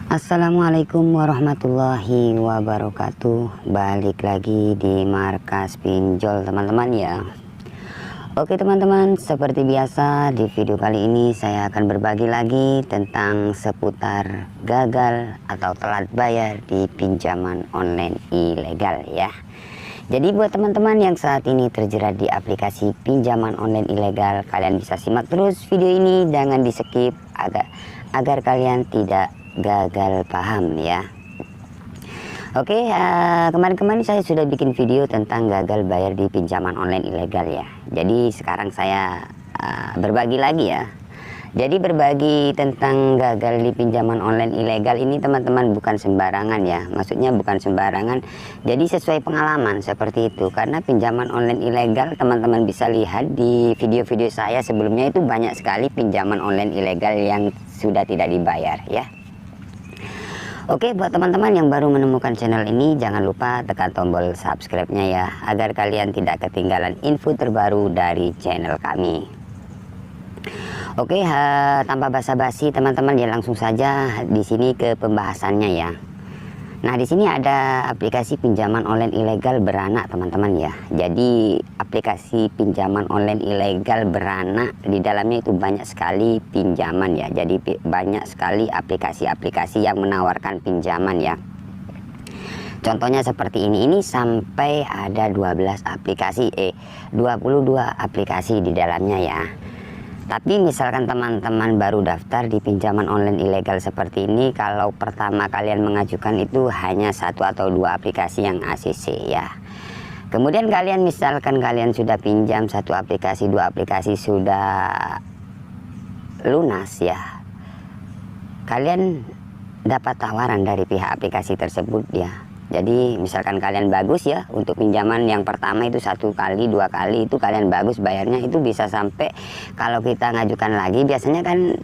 Assalamualaikum warahmatullahi wabarakatuh. Balik lagi di markas pinjol teman-teman ya. Oke teman-teman, seperti biasa di video kali ini saya akan berbagi lagi tentang seputar gagal atau telat bayar di pinjaman online ilegal ya. Jadi buat teman-teman yang saat ini terjerat di aplikasi pinjaman online ilegal, kalian bisa simak terus video ini, jangan di skip agar kalian tidak gagal paham ya. Oke, kemarin-kemarin saya sudah bikin video tentang gagal bayar di pinjaman online ilegal ya. Jadi sekarang saya berbagi lagi ya. Jadi berbagi tentang gagal di pinjaman online ilegal ini teman-teman bukan sembarangan ya. Maksudnya bukan sembarangan. Jadi sesuai pengalaman seperti itu. Karena pinjaman online ilegal teman-teman bisa lihat di video-video saya sebelumnya, itu banyak sekali pinjaman online ilegal yang sudah tidak dibayar ya. Oke, buat teman-teman yang baru menemukan channel ini, jangan lupa tekan tombol subscribe-nya ya, agar kalian tidak ketinggalan info terbaru dari channel kami. Oke, tanpa basa-basi teman-teman ya, langsung saja di sini ke pembahasannya ya. Nah, di sini ada aplikasi pinjaman online ilegal beranak teman-teman ya. Jadi aplikasi pinjaman online ilegal beranak, di dalamnya itu banyak sekali pinjaman ya. Jadi banyak sekali aplikasi-aplikasi yang menawarkan pinjaman ya. Contohnya seperti ini sampai ada 22 aplikasi di dalamnya ya. Tapi misalkan teman-teman baru daftar di pinjaman online ilegal seperti ini, kalau pertama kalian mengajukan itu hanya 1 atau 2 aplikasi yang ACC ya. Kemudian misalkan kalian sudah pinjam 1 aplikasi, 2 aplikasi sudah lunas ya, kalian dapat tawaran dari pihak aplikasi tersebut ya. Jadi misalkan kalian bagus ya, untuk pinjaman yang pertama itu 1 kali 2 kali itu kalian bagus bayarnya, itu bisa sampai kalau kita ngajukan lagi biasanya kan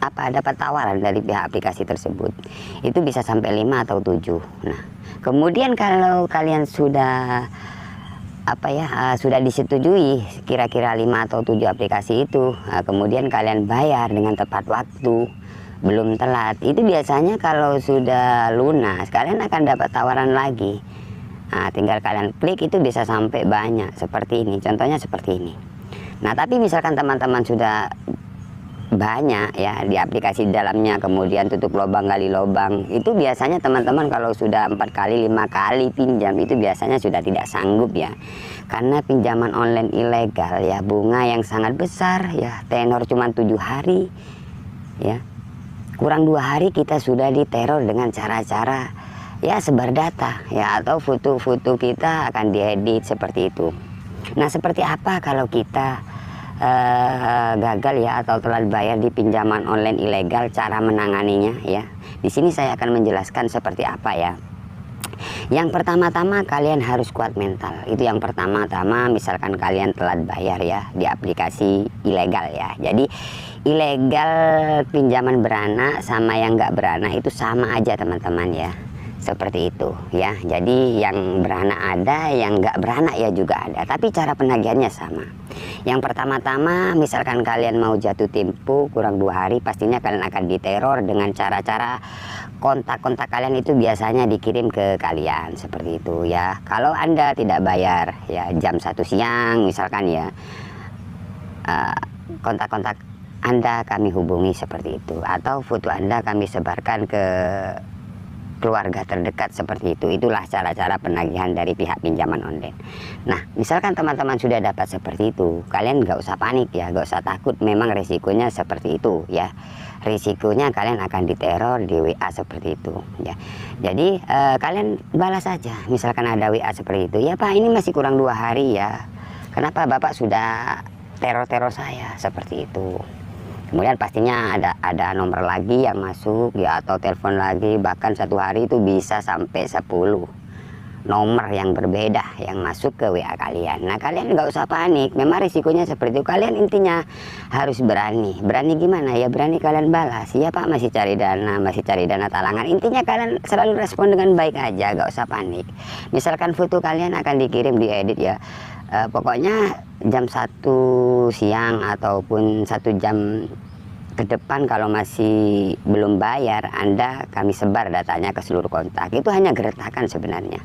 dapat tawaran dari pihak aplikasi tersebut itu bisa sampai 5 atau 7. Nah kemudian kalau kalian sudah sudah disetujui kira-kira 5 atau 7 aplikasi itu, kemudian kalian bayar dengan tepat waktu, belum telat, itu biasanya kalau sudah lunas kalian akan dapat tawaran lagi. Nah, tinggal kalian klik, itu bisa sampai banyak seperti ini, contohnya seperti ini. Nah tapi misalkan teman-teman sudah banyak ya di aplikasi dalamnya, kemudian tutup lubang gali lubang, itu biasanya teman-teman kalau sudah 4 kali 5 kali pinjam itu biasanya sudah tidak sanggup ya. Karena pinjaman online ilegal ya, bunga yang sangat besar ya, tenor cuma 7 hari ya. Kurang 2 hari kita sudah diteror dengan cara-cara ya sebar data ya, atau foto-foto kita akan diedit seperti itu. Nah seperti apa kalau kita gagal ya atau telat bayar di pinjaman online ilegal, cara menanganinya ya. Di sini saya akan menjelaskan seperti apa ya. Yang pertama-tama kalian harus kuat mental. Itu yang pertama-tama, misalkan kalian telat bayar ya di aplikasi ilegal ya. Jadi ilegal pinjaman beranak sama yang nggak beranak itu sama aja teman-teman ya. Seperti itu ya. Jadi yang beranak ada, yang nggak beranak ya juga ada, tapi cara penagihannya sama. Yang pertama-tama misalkan kalian mau jatuh tempo kurang 2 hari, pastinya kalian akan diteror dengan cara-cara kontak-kontak kalian itu biasanya dikirim ke kalian seperti itu ya. Kalau Anda tidak bayar ya jam 1 siang misalkan ya, kontak-kontak Anda kami hubungi seperti itu, atau foto Anda kami sebarkan ke keluarga terdekat seperti itu. Itulah cara-cara penagihan dari pihak pinjaman online. Nah misalkan teman-teman sudah dapat seperti itu, kalian nggak usah panik ya, nggak usah takut. Memang resikonya seperti itu ya, risikonya kalian akan diteror di WA seperti itu ya. Jadi kalian balas saja, misalkan ada WA seperti itu, ya Pak ini masih kurang 2 hari ya, kenapa Bapak sudah teror-teror saya seperti itu. Kemudian pastinya ada nomor lagi yang masuk ya, atau telepon lagi, bahkan 1 hari itu bisa sampai 10 nomor yang berbeda yang masuk ke WA kalian. Nah kalian nggak usah panik, memang risikonya seperti itu. Kalian intinya harus berani gimana ya, berani kalian balas ya Pak masih cari dana talangan. Intinya kalian selalu respon dengan baik aja, nggak usah panik. Misalkan foto kalian akan dikirim diedit ya, pokoknya jam 1 siang ataupun 1 jam ke depan kalau masih belum bayar Anda kami sebar datanya ke seluruh kontak. Itu hanya gertakan sebenarnya.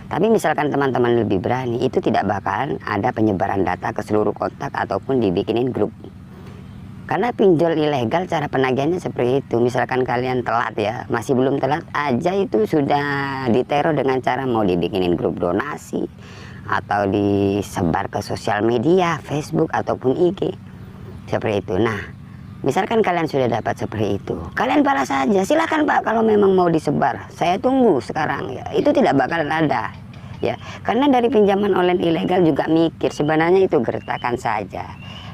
Tapi misalkan teman-teman lebih berani, itu tidak bakalan ada penyebaran data ke seluruh kontak ataupun dibikinin grup. Karena pinjol ilegal cara penagihannya seperti itu. Misalkan kalian telat ya, masih belum telat aja itu sudah diteror dengan cara mau dibikinin grup donasi atau disebar ke sosial media, Facebook ataupun IG. Seperti itu. Nah, misalkan kalian sudah dapat seperti itu, kalian balas saja. Silakan Pak kalau memang mau disebar. Saya tunggu sekarang ya. Itu tidak bakalan ada. Ya, karena dari pinjaman online ilegal juga mikir sebenarnya itu gertakan saja.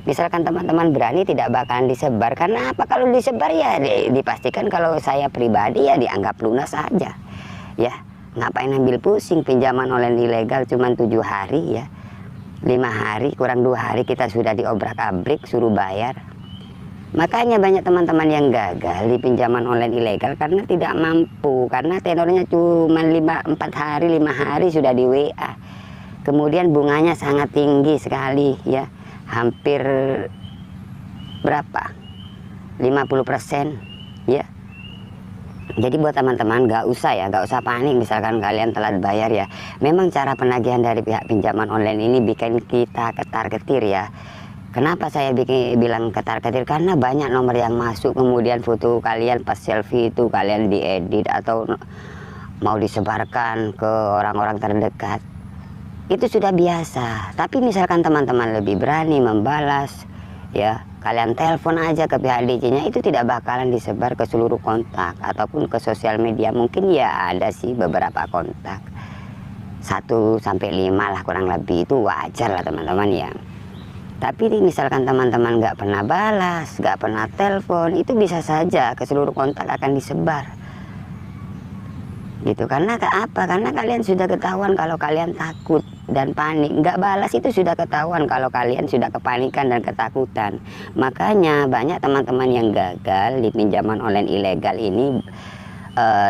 Misalkan teman-teman berani tidak bakalan disebar, karena apa? Kalau disebar ya dipastikan kalau saya pribadi ya dianggap lunas saja. Ya, ngapain ambil pusing pinjaman online ilegal cuma 7 hari ya. 5 hari kurang 2 hari kita sudah diobrak-abrik suruh bayar. Makanya banyak teman-teman yang gagal di pinjaman online ilegal karena tidak mampu, karena tenornya cuma 4 hari 5 hari sudah di WA. Kemudian bunganya sangat tinggi sekali ya, hampir berapa 50% ya. Jadi buat teman-teman nggak usah panik misalkan kalian telat bayar ya. Memang cara penagihan dari pihak pinjaman online ini bikin kita ketar-ketir ya. Kenapa saya bilang ketar-ketir? Karena banyak nomor yang masuk, kemudian foto kalian pas selfie itu kalian diedit atau mau disebarkan ke orang-orang terdekat. Itu sudah biasa. Tapi misalkan teman-teman lebih berani membalas ya, kalian telepon aja ke pihak DJ-nya, itu tidak bakalan disebar ke seluruh kontak ataupun ke sosial media. Mungkin ya ada sih beberapa kontak 1 sampai 5 lah kurang lebih, itu wajar lah teman-teman ya. Tapi misalkan teman-teman nggak pernah balas, nggak pernah telepon, itu bisa saja ke seluruh kontak akan disebar. Gitu, karena apa? Karena kalian sudah ketahuan kalau kalian takut dan panik. Nggak balas itu sudah ketahuan kalau kalian sudah kepanikan dan ketakutan. Makanya banyak teman-teman yang gagal di pinjaman online ilegal ini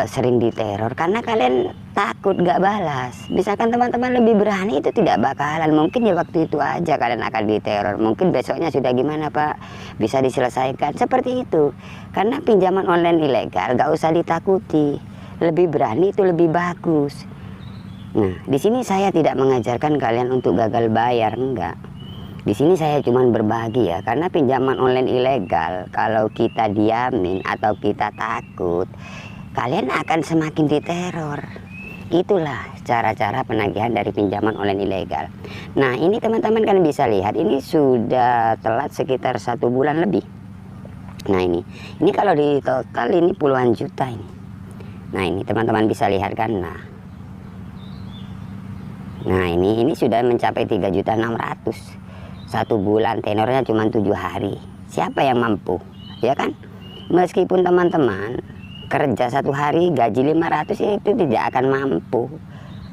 sering diteror karena kalian takut nggak balas. Misalkan teman-teman lebih berani itu tidak bakalan, mungkin ya waktu itu aja kalian akan diteror, mungkin besoknya sudah gimana Pak bisa diselesaikan seperti itu. Karena pinjaman online ilegal nggak usah ditakuti, lebih berani itu lebih bagus. Nah, di sini saya tidak mengajarkan kalian untuk gagal bayar, enggak. Di sini saya cuma berbagi ya, karena pinjaman online ilegal kalau kita diamin atau kita takut, kalian akan semakin diteror. Itulah cara-cara penagihan dari pinjaman online ilegal. Nah, ini teman-teman kan bisa lihat, ini sudah telat sekitar 1 bulan lebih. Nah, ini kalau di total ini puluhan juta ini. Nah, ini teman-teman bisa lihat kan. Nah, ini sudah mencapai 3.600.000. 1 bulan, tenornya cuma 7 hari. Siapa yang mampu? Ya kan? Meskipun teman-teman kerja 1 hari gaji 500 itu tidak akan mampu.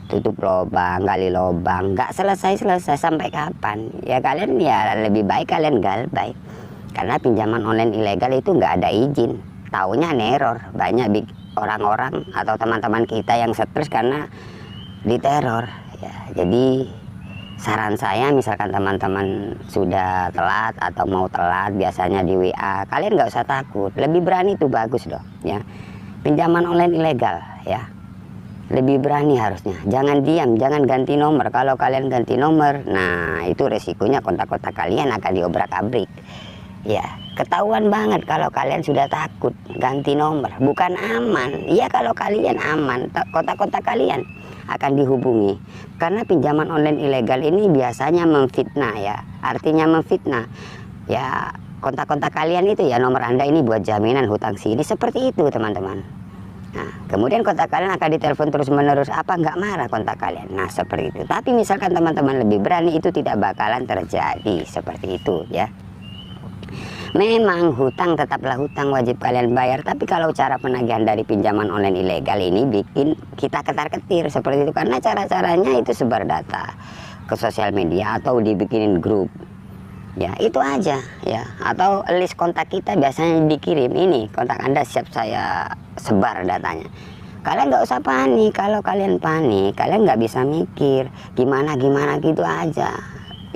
Tutup lubang, gali lubang, nggak selesai sampai kapan? Ya kalian ya lebih baik kalian galbay. Karena pinjaman online ilegal itu nggak ada izin. Taunya neror. Banyak orang-orang atau teman-teman kita yang stres karena diteror. Ya, jadi saran saya misalkan teman-teman sudah telat atau mau telat biasanya di WA, kalian nggak usah takut, lebih berani itu bagus loh ya. Pinjaman online ilegal ya, lebih berani harusnya, jangan diam, jangan ganti nomor. Kalau kalian ganti nomor, nah itu resikonya kontak-kontak kalian akan diobrak-abrik ya. Ketahuan banget kalau kalian sudah takut ganti nomor, bukan aman ya. Kalau kalian aman, kontak-kontak kalian akan dihubungi. Karena pinjaman online ilegal ini biasanya memfitnah ya. Artinya memfitnah ya, kontak-kontak kalian itu ya nomor Anda ini buat jaminan hutang sini, seperti itu teman-teman. Nah, kemudian kontak kalian akan ditelepon terus menerus, apa nggak marah kontak kalian? Nah, seperti itu. Tapi misalkan teman-teman lebih berani, itu tidak bakalan terjadi seperti itu ya. Memang hutang tetaplah hutang, wajib kalian bayar. Tapi kalau cara penagihan dari pinjaman online ilegal ini bikin kita ketar-ketir seperti itu. Karena cara-caranya itu sebar data ke sosial media atau dibikinin grup. Ya itu aja ya. Atau list kontak kita biasanya dikirim, ini kontak Anda siap saya sebar datanya. Kalian nggak usah panik. Kalau kalian panik, kalian nggak bisa mikir gimana gitu aja.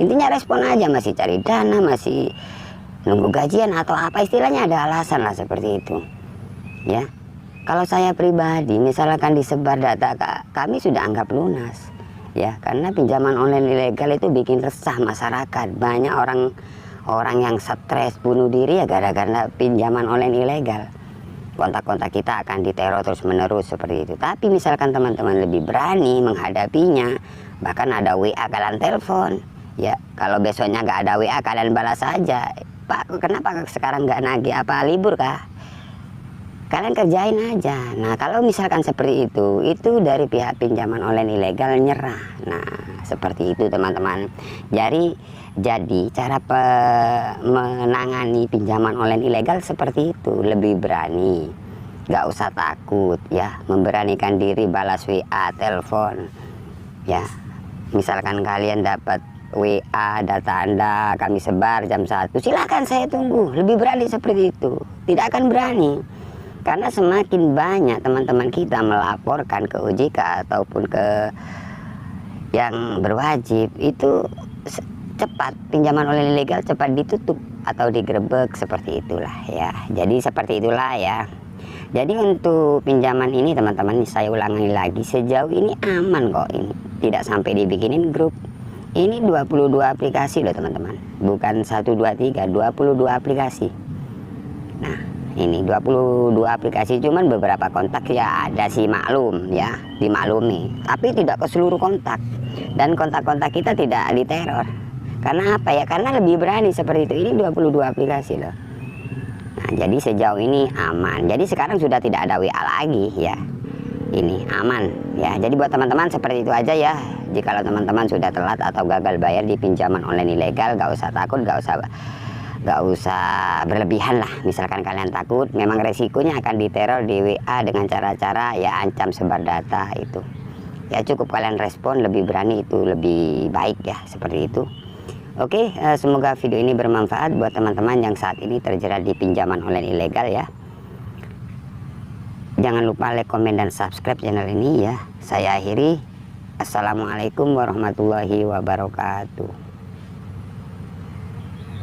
Intinya respon aja, masih cari dana, masih nunggu gajian atau apa istilahnya, ada alasan lah seperti itu ya. Kalau saya pribadi misalkan disebar data kami sudah anggap lunas ya, karena pinjaman online ilegal itu bikin resah masyarakat. Banyak orang yang stres bunuh diri ya gara-gara pinjaman online ilegal. Kontak-kontak kita akan diteror terus menerus seperti itu. Tapi misalkan teman-teman lebih berani menghadapinya, bahkan ada WA, kalian telepon ya. Kalau besoknya nggak ada WA, kalian balas saja, Pak kenapa sekarang nggak nagih, apa libur kah? Kalian kerjain aja. Nah kalau misalkan seperti itu dari pihak pinjaman online ilegal nyerah. Nah seperti itu teman-teman. Jadi cara menangani pinjaman online ilegal seperti itu, lebih berani, nggak usah takut ya, memberanikan diri balas WA, telepon ya. Misalkan kalian dapat WA data Anda kami sebar jam 1, silakan saya tunggu. Lebih berani seperti itu. Tidak akan berani karena semakin banyak teman-teman kita melaporkan ke OJK ataupun ke yang berwajib, itu cepat pinjaman online ilegal cepat ditutup atau digerebek seperti itulah ya. Jadi seperti itulah ya. Jadi untuk pinjaman ini teman-teman, saya ulangi lagi, sejauh ini aman kok, ini tidak sampai dibikinin grup. Ini 22 aplikasi loh teman-teman, bukan 1, 2, 3, 22 aplikasi. Nah ini 22 aplikasi, cuman beberapa kontak ya ada sih, maklum ya, dimaklumi, tapi tidak ke seluruh kontak. Dan kontak-kontak kita tidak diteror. Karena apa ya? Karena lebih berani seperti itu. Ini 22 aplikasi loh. Nah jadi sejauh ini aman. Jadi sekarang sudah tidak ada WA lagi ya. Ini aman ya. Jadi buat teman-teman seperti itu aja ya. Jikalau teman-teman sudah telat atau gagal bayar di pinjaman online ilegal, gak usah takut, gak usah berlebihan lah. Misalkan kalian takut, memang resikonya akan diteror di WA dengan cara-cara ya ancam sebar data itu. Ya cukup kalian respon, lebih berani itu lebih baik ya, seperti itu. Oke, semoga video ini bermanfaat buat teman-teman yang saat ini terjerat di pinjaman online ilegal ya. Jangan lupa like, komen, dan subscribe channel ini ya. Saya akhiri. Assalamualaikum warahmatullahi wabarakatuh.